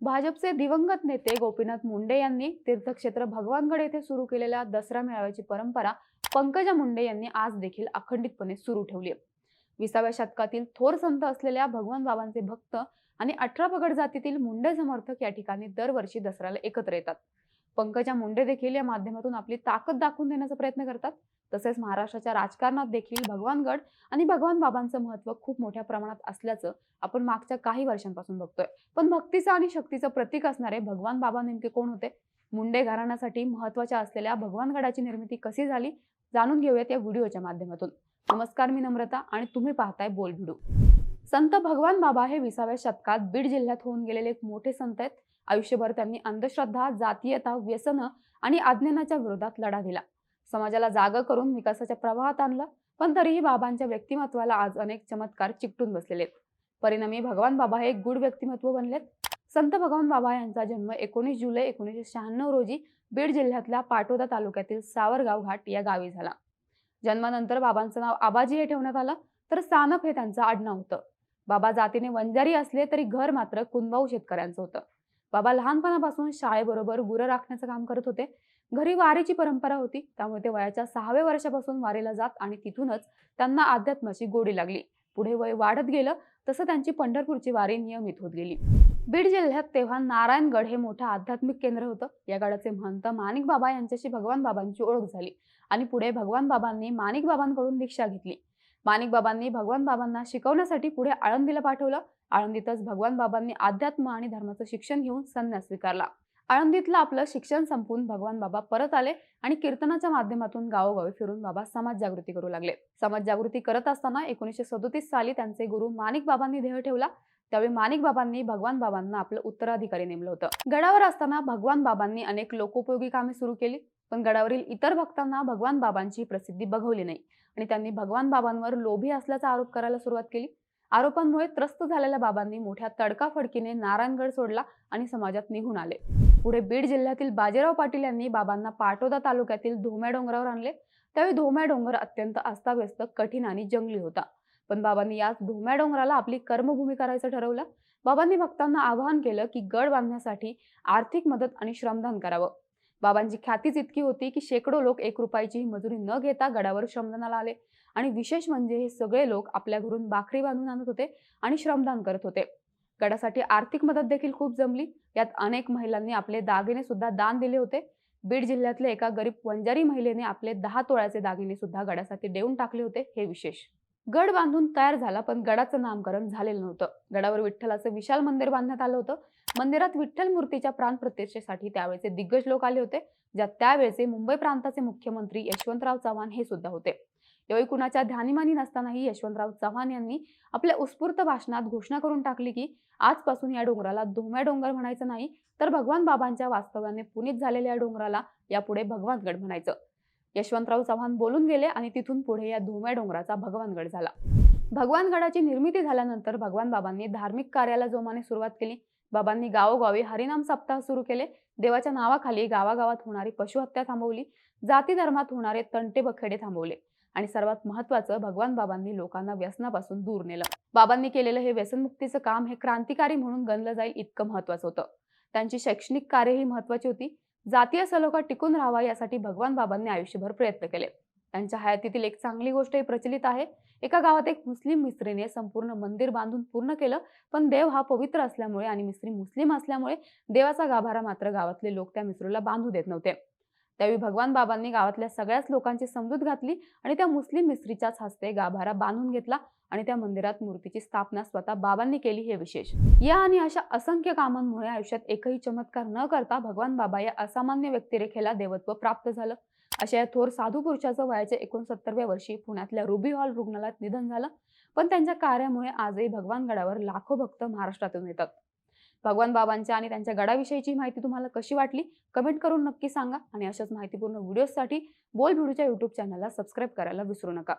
भाजपचे दिवंगत नेते गोपीनाथ मुंडे यांनी तीर्थक्षेत्र भगवानगड येथे सुरू केलेल्या दसरा मेळाव्याची परंपरा पंकजा मुंडे यांनी आज देखील अखंडितपणे सुरू ठेवली आहे. 20व्या शतकातील थोर संत असलेल्या भगवान बाबांचे भक्त आणि 18 पगड जातीतील मुंडे समर्थक या ठिकाणी दरवर्षी दसऱ्याला एकत्र येतात. पंकजा मुंडे देखील या माध्यमातून आपली ताकद दाखवून देण्याचा प्रयत्न करतात. तसेच महाराष्ट्राच्या राजकारणात देखील भगवानगड आणि भगवान बाबांचं महत्त्व खूप मोठ्या प्रमाणात असल्याचं आपण मागच्या काही वर्षांपासून बघतोय. पण भक्तीचं आणि शक्तीचं प्रतीक असणारे भगवान बाबा नेमके कोण होते? मुंडे घराण्यासाठी महत्त्वाच्या असलेल्या भगवानगडाची निर्मिती कशी झाली? जाणून घेऊयात या व्हिडिओच्या माध्यमातून. नमस्कार, मी नम्रता आणि तुम्ही पाहताय बोल व्हिडिओ. संत भगवान बाबा हे 20व्या शतकात बीड जिल्ह्यात होऊन गेलेले एक मोठे संत आहेत. आयुष्यभर त्यांनी अंधश्रद्धा, जातीयता, व्यसनं आणि अज्ञानाच्या विरोधात लढा दिला. समाजाला जागा करून विकासाच्या प्रवाहात आणलं. पण तरीही बाबांच्या व्यक्तिमत्वाला आज अनेक चमत्कार चिकटून बसलेले आहेत. परिणामी भगवान बाबा हे एक गूढ व्यक्तिमत्व बनलेत. संत भगवान बाबा यांचा जन्म 19 जुलै 1996 रोजी बीड जिल्ह्यातल्या पाटोदा तालुक्यातील सावरगाव घाट या गावी झाला. जन्मानंतर बाबांचं नाव आबाजी हे ठेवण्यात आलं, तर सानप हे त्यांचं आडनाव होतं. बाबा जातीने वंजारी असले तरी घर मात्र कुंभाऊ शेतकऱ्यांचं होतं. बाबा लहानपणापासून शाळेबरोबर गुरं राखण्याचं काम करत होते. घरी वारीची परंपरा होती, त्यामुळे ते वयाच्या 6व्या वर्षापासून वारीला जात आणि तिथूनच त्यांना अध्यात्माची गोडी लागली. पुढे वय वाढत गेलं तसं त्यांची पंढरपूरची वारी नियमित होत गेली. बीड जिल्ह्यात तेव्हा नारायणगड हे मोठं आध्यात्मिक केंद्र होतं. या गडाचे महंत माणिक बाबा यांच्याशी भगवान बाबांची ओळख झाली आणि पुढे भगवान बाबांनी माणिक बाबांकडून दीक्षा घेतली. माणिक बाबांनी भगवान बाबांना शिकवण्यासाठी पुढे आळंदीला पाठवलं. आळंदीतच भगवान बाबांनी अध्यात्म आणि धर्माचं शिक्षण घेऊन संन्यास स्वीकारला. आळंदीतलं आपलं शिक्षण संपवून भगवान बाबा परत आले आणि कीर्तनाच्या माध्यमातून गावोगावी फिरून बाबा समाज जागृती करू लागले. समाज जागृती करत असताना 1937 साली त्यांचे गुरु माणिक बाबांनी देह ठेवला. त्यावेळी माणिक बाबांनी भगवान बाबांना आपलं उत्तराधिकारी नेमलं होतं. गडावर असताना भगवान बाबांनी अनेक लोकोपयोगी कामे सुरू केली. पण गडावरील इतर भक्तांना भगवान बाबांची प्रसिद्धी बघवली नाही आणि त्यांनी भगवान बाबांवर लोभी असल्याचा आरोप करायला सुरुवात केली. आरोपांमुळे त्रस्त झालेल्या बाबांनी मोठ्या तडकाफडकीने नारायणगड सोडला आणि समाजात निघून आले. पुढे बीड जिल्ह्यातील बाजीराव पाटील यांनी बाबांना पाटोदा तालुक्यातील धोम्या डोंगरावर आणले. त्यावेळी धोम्या डोंगर अत्यंत अस्ताव्यस्त, कठीण आणि जंगली होता. पण बाबांनी याच धोम्या डोंगराला आपली कर्मभूमी करायचं ठरवलं. बाबांनी भक्तांना आवाहन केलं की गड बांधण्यासाठी आर्थिक मदत आणि श्रमदान करावं. बाबांची ख्यातीच इतकी होती की शेकडो लोक 1 रुपयाची मजुरी न घेता गडावर श्रमदानाला आले आणि विशेष म्हणजे हे सगळे लोक आपल्या घरून भाकरी बांधून आणत होते आणि श्रमदान करत होते. गडासाठी आर्थिक मदत देखील खूप जमली. यात अनेक महिलांनी आपले दागिने सुद्धा दान दिले होते. बीड जिल्ह्यातल्या एका गरीब वंजारी महिलेने आपले 10 तोळ्याचे दागिने सुद्धा गडासाठी देऊन टाकले होते. हे विशेष. गड बांधून तयार झाला, पण गडाचं नामकरण झालेलं नव्हतं. गडावर विठ्ठलाचं विशाल मंदिर बांधण्यात आलं होतं. मंदिरात विठ्ठल मूर्तीच्या प्राणप्रतिष्ठेसाठी त्यावेळेचे दिग्गज लोक आले होते, ज्यात त्यावेळेचे मुंबई प्रांताचे मुख्यमंत्री यशवंतराव चव्हाण हे सुद्धा होते. यावेळी कुणाच्या ध्यानीमानी नसतानाही यशवंतराव चव्हाण यांनी आपल्या उत्स्फूर्त भाषणात घोषणा करून टाकली की आजपासून या डोंगराला धोम्या डोंगर म्हणायचं नाही, तर भगवान बाबांच्या वास्तव्याने पुनीत झालेल्या या डोंगराला यापुढे भगवानगड म्हणायचं. यशवंतराव चव्हाण बोलून गेले आणि तिथून पुढे या धोम्या डोंगराचा भगवानगड झाला. भगवानगडाची निर्मिती झाल्यानंतर भगवान बाबांनी धार्मिक कार्याला जोमाने सुरुवात केली. बाबांनी गावोगावी हरिनाम सप्ताह सुरू केले. देवाच्या नावाखाली गावागावात होणारी पशुहत्या थांबवली. जाती धर्मात होणारे तंटे बखेडे थांबवले आणि सर्वात महत्त्वाचं, भगवान बाबांनी लोकांना व्यसनापासून दूर नेलं. बाबांनी केलेलं हे व्यसनमुक्तीचं काम हे क्रांतिकारी म्हणून गणलं जाईल इतकं महत्त्वाचं होतं. त्यांची शैक्षणिक कार्यही महत्त्वाची होती. जातीय सलोखा टिकून राहावा यासाठी भगवान बाबांनी आयुष्यभर प्रयत्न केले. त्यांच्या हयातीतील एक चांगली गोष्ट ही प्रचलित आहे. एका गावात एक मुस्लिम मिस्त्रीने संपूर्ण मंदिर बांधून पूर्ण केलं, पण देव हा पवित्र असल्यामुळे आणि मिस्त्री मुस्लिम असल्यामुळे देवाचा गाभारा मात्र गावातले लोक त्या मिस्त्रीला बांधू देत नव्हते. त्यावेळी भगवान बाबांनी गावातल्या सगळ्याच लोकांची समजूत घातली आणि त्या मुस्लिम मिस्त्रीच्याच हस्ते गाभारा बांधून घेतला आणि त्या मंदिरात मूर्तीची स्थापना स्वतः बाबांनी केली. हे विशेष. या आणि अशा असंख्य कामांमुळे आयुष्यात एकही चमत्कार न करता भगवान बाबा या असामान्य व्यक्तिरेखेला देवत्व प्राप्त झालं. अशा या थोर साधू पुरुषाचं वयाच्या 69व्या वर्षी पुण्यातल्या रुबी हॉल रुग्णालयात निधन झालं. पण त्यांच्या कार्यामुळे आजही भगवानगडावर लाखो भक्त महाराष्ट्रातून येतात. भगवान बाबांच्या आणि त्यांच्या गडाविषयीची माहिती तुम्हाला कशी वाटली कमेंट करून नक्की सांगा आणि अशाच माहितीपूर्ण व्हिडिओसाठी बोल व्हिडिओच्या YouTube चॅनलला सबस्क्राईब करायला विसरू नका.